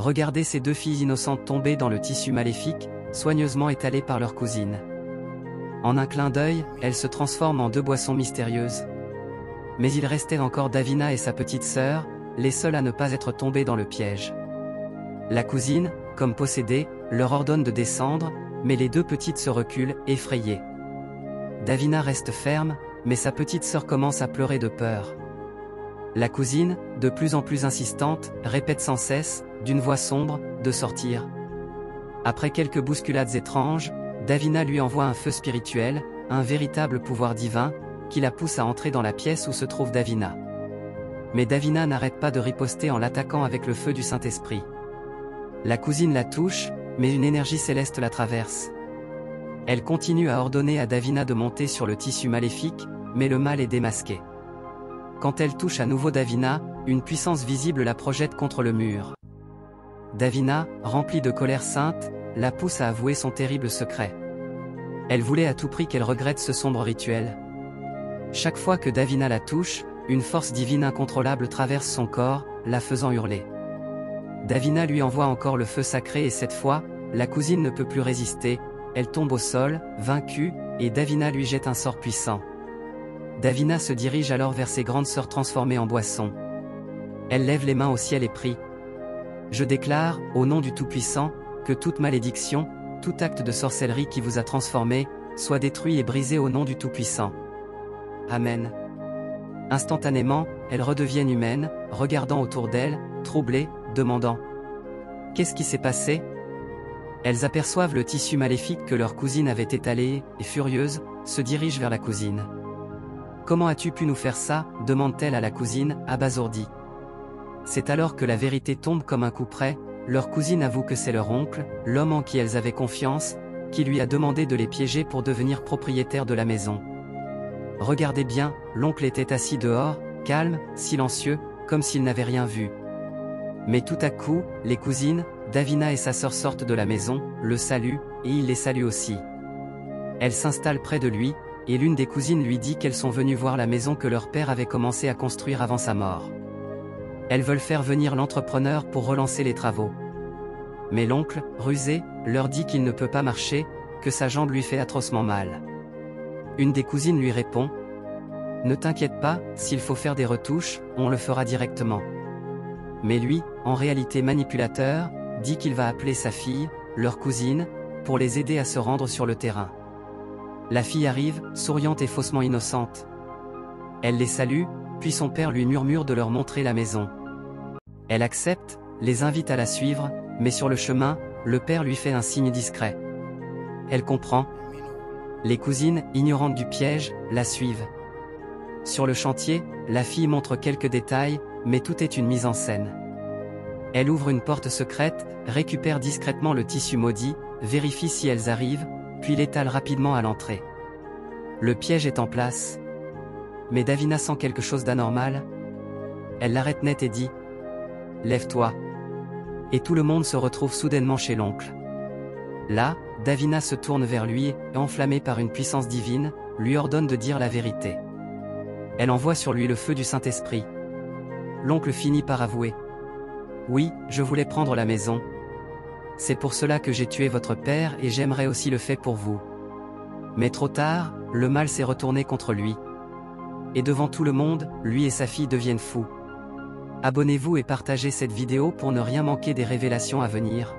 Regardez ces deux filles innocentes tombées dans le tissu maléfique, soigneusement étalées par leur cousine. En un clin d'œil, elles se transforment en deux boissons mystérieuses. Mais il restait encore Davina et sa petite sœur, les seules à ne pas être tombées dans le piège. La cousine, comme possédée, leur ordonne de descendre, mais les deux petites se reculent, effrayées. Davina reste ferme, mais sa petite sœur commence à pleurer de peur. La cousine, de plus en plus insistante, répète sans cesse, d'une voix sombre, de sortir. Après quelques bousculades étranges, Davina lui envoie un feu spirituel, un véritable pouvoir divin, qui la pousse à entrer dans la pièce où se trouve Davina. Mais Davina n'arrête pas de riposter en l'attaquant avec le feu du Saint-Esprit. La cousine la touche, mais une énergie céleste la traverse. Elle continue à ordonner à Davina de monter sur le tissu maléfique, mais le mal est démasqué. Quand elle touche à nouveau Davina, une puissance visible la projette contre le mur. Davina, remplie de colère sainte, la pousse à avouer son terrible secret. Elle voulait à tout prix qu'elle regrette ce sombre rituel. Chaque fois que Davina la touche, une force divine incontrôlable traverse son corps, la faisant hurler. Davina lui envoie encore le feu sacré et cette fois, la cousine ne peut plus résister, elle tombe au sol, vaincue, et Davina lui jette un sort puissant. Davina se dirige alors vers ses grandes sœurs transformées en boissons. Elle lève les mains au ciel et prie. Je déclare, au nom du Tout-Puissant, que toute malédiction, tout acte de sorcellerie qui vous a transformé, soit détruit et brisé au nom du Tout-Puissant. Amen. Instantanément, elles redeviennent humaines, regardant autour d'elles, troublées, demandant « Qu'est-ce qui s'est passé ?» Elles aperçoivent le tissu maléfique que leur cousine avait étalé, et furieuses, se dirigent vers la cousine. « Comment as-tu pu nous faire ça ?» demande-t-elle à la cousine, abasourdie. C'est alors que la vérité tombe comme un coup près, leur cousine avoue que c'est leur oncle, l'homme en qui elles avaient confiance, qui lui a demandé de les piéger pour devenir propriétaire de la maison. Regardez bien, l'oncle était assis dehors, calme, silencieux, comme s'il n'avait rien vu. Mais tout à coup, les cousines, Davina et sa sœur sortent de la maison, le saluent, et il les salue aussi. Elles s'installent près de lui, et l'une des cousines lui dit qu'elles sont venues voir la maison que leur père avait commencé à construire avant sa mort. Elles veulent faire venir l'entrepreneur pour relancer les travaux. Mais l'oncle, rusé, leur dit qu'il ne peut pas marcher, que sa jambe lui fait atrocement mal. Une des cousines lui répond « Ne t'inquiète pas, s'il faut faire des retouches, on le fera directement. » Mais lui, en réalité manipulateur, dit qu'il va appeler sa fille, leur cousine, pour les aider à se rendre sur le terrain. La fille arrive, souriante et faussement innocente. Elle les salue, puis son père lui murmure de leur montrer la maison. Elle accepte, les invite à la suivre, mais sur le chemin, le père lui fait un signe discret. Elle comprend. Les cousines, ignorantes du piège, la suivent. Sur le chantier, la fille montre quelques détails, mais tout est une mise en scène. Elle ouvre une porte secrète, récupère discrètement le tissu maudit, vérifie si elles arrivent, puis l'étale rapidement à l'entrée. Le piège est en place. Mais Davina sent quelque chose d'anormal. Elle l'arrête net et dit « Lève-toi ». Et tout le monde se retrouve soudainement chez l'oncle. Là, Davina se tourne vers lui et, enflammée par une puissance divine, lui ordonne de dire la vérité. Elle envoie sur lui le feu du Saint-Esprit. L'oncle finit par avouer. « Oui, je voulais prendre la maison. C'est pour cela que j'ai tué votre père et j'aimerais aussi le faire pour vous. » Mais trop tard, le mal s'est retourné contre lui. Et devant tout le monde, lui et sa fille deviennent fous. Abonnez-vous et partagez cette vidéo pour ne rien manquer des révélations à venir.